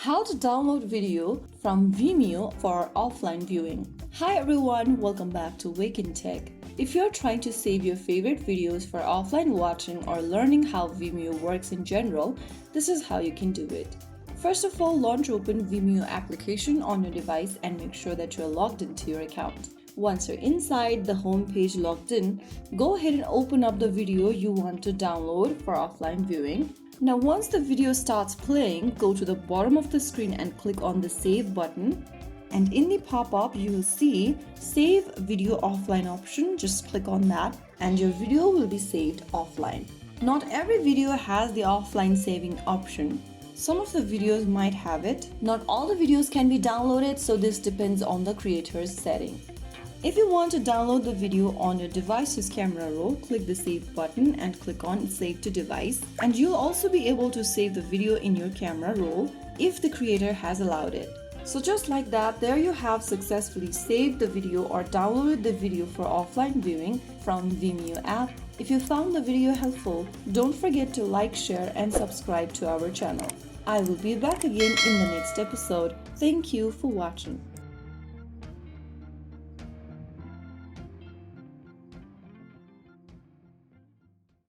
How to download video from Vimeo for offline viewing. Hi everyone, welcome back to Wake&Tech. If you're trying to save your favorite videos for offline watching or learning how Vimeo works in general, this is how you can do it. First of all, launch open Vimeo application on your device and make sure that you're logged into your account. Once you're inside the home page logged in, go ahead and open up the video you want to download for offline viewing. Now once the video starts playing, go to the bottom of the screen and click on the Save button. And in the pop-up, you will see Save Video Offline option. Just click on that and your video will be saved offline. Not every video has the offline saving option. Some of the videos might have it. Not all the videos can be downloaded, so this depends on the creator's setting. If you want to download the video on your device's camera roll, click the Save button and click on Save to Device. And you'll also be able to save the video in your camera roll if the creator has allowed it. So just like that, there you have successfully saved the video or downloaded the video for offline viewing from Vimeo app. If you found the video helpful, don't forget to like, share and subscribe to our channel. I will be back again in the next episode. Thank you for watching.